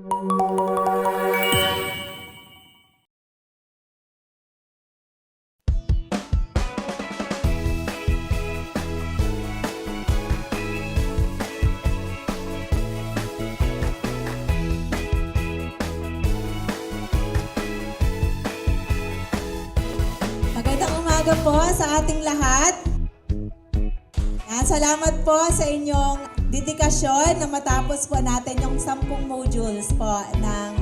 Magandang umaga po sa ating lahat. Salamat po sa inyong dedikasyon na matapos po natin yung 10 modules po ng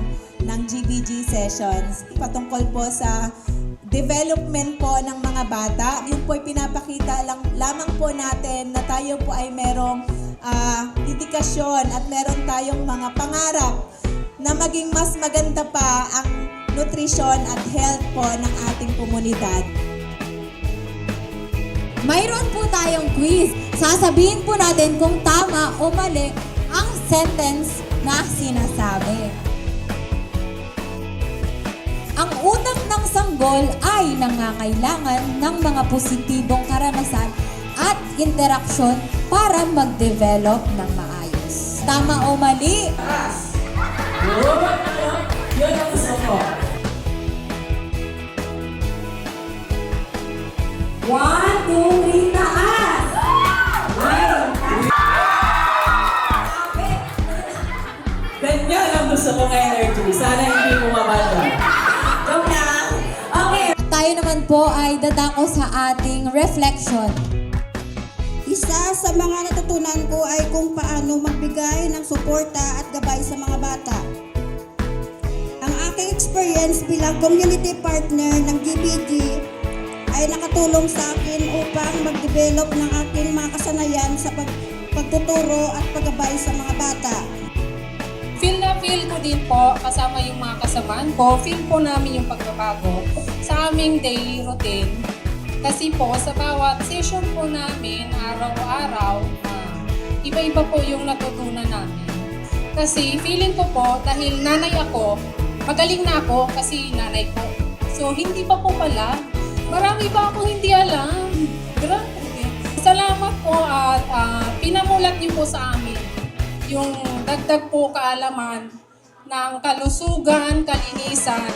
GBG sessions. Patungkol po sa development po ng mga bata. Yun po ay pinapakita lamang po natin na tayo po ay merong dedikasyon at meron tayong mga pangarap na maging mas maganda pa ang nutrisyon at health po ng ating komunidad. Mayroon po tayong quiz. Sasabihin po natin kung tama o mali ang sentence na sinasabi. Ang utak ng sanggol ay nangangailangan ng mga positibong karanasan at interaksyon para mag-develop ng maayos. Tama o mali? Yun ang gusto ko. 1, 2, 3, taas! Ganyan ang gusto kong energy. Sana hindi bumababa. Joke lang. Okay. Tayo naman po ay dadako sa ating reflection. Isa sa mga natutunan ko ay kung paano magbigay ng suporta at gabay sa mga bata. Ang aking experience bilang community partner ng GBG ay nakatulong sa akin upang mag-develop ng aking mga kasanayan sa pagtuturo at paggabay sa mga bata. Feel na feel ko din po, kasama yung mga kasamaan ko, feel po namin yung pagbabago sa aming daily routine. Kasi po, sa bawat session po namin, araw-araw, iba-iba po yung natutunan namin. Kasi feeling ko po, dahil nanay ako, magaling na ako kasi nanay ko. So, hindi pa po pala. Marami pa akong hindi alam. Grabe. Salamat po at pinamulat niyo po sa amin yung dagdag po kaalaman ng kalusugan, kalinisan.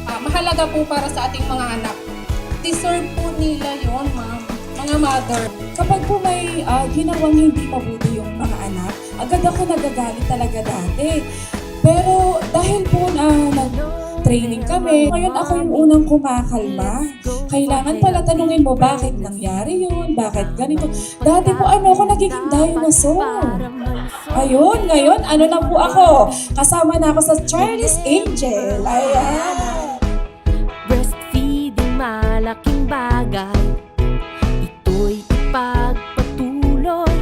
Mahalaga po para sa ating mga anak. Deserve po nila yon, ma'am. Mga mother. Kapag po may ginawang hindi mabuti yung mga anak, agad ako nagagalit talaga dati. Pero dahil po nag-training kami, ngayon ako yung unang kumakalma. Kailangan pala tanungin mo bakit nangyari yun, bakit ganito. Dati po ako nagiging dinosaur. Ayun, ngayon na po ako. Kasama na ako sa Chinese Angel. Ayan. Breastfeeding malaking bagay. Ito'y ipagpatuloy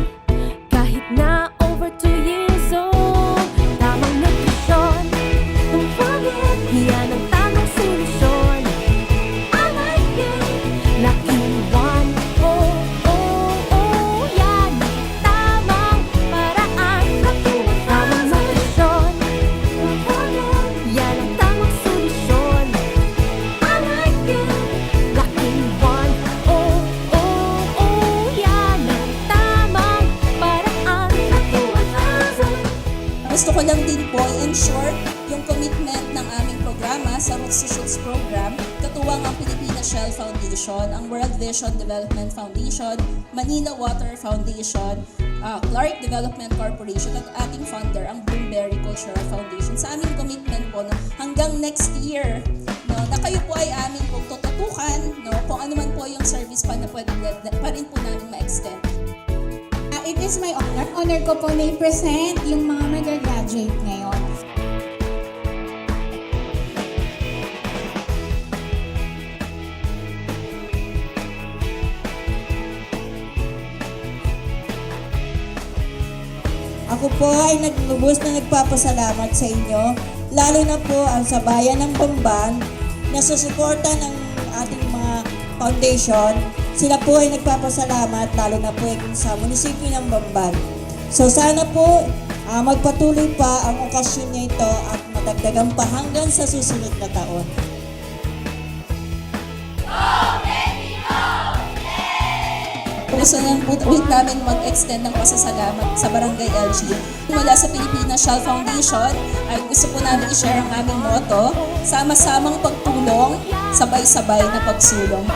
kahit na over 2 years old. Tamang nutrisyon, tumawag, yan ang tamang solusyon. I like it, laking one. Oh, oh, oh, yan ang tamang paraan. Tamang nutrisyon, tumawag, yan ang tamang solusyon. I like it, laking one. Oh, oh, oh, yan ang tamang paraan. Gusto ko lang din po i-ensure yung commitment ng aming programa sa Roots to Shoots program, katuwang ang Philippine Shell Foundation, ang World Vision Development Foundation, Manila Water Foundation, Clark Development Corporation at ating funder, ang Bloomberry Cultural Foundation. Sa aming commitment po na hanggang next year, na kayo po ay aming pong tututukan, kung ano man po yung service pa na pwede pa rin po namin ma-extend. It is my honor. Honor ko po na i-present yung mga mag-graduate ngayon. Ako po ay naglubos na nagpapasalamat sa inyo, lalo na po ang sa bayan ng Bamban na sa suporta ng ating mga foundation. Sila po ay nagpapasalamat, lalo na po sa munisipyo ng Bamban. So sana po magpatuloy pa ang okasyon niya ito at madagdagan pa hanggang sa susunod na taon. Gusto na po namin mag-extend ng pasasalamat sa Barangay LG. Mula sa Pilipinas Shell Foundation ay gusto po namin i-share ang aming motto, sama-samang pagtulong, sabay-sabay na pagsulong.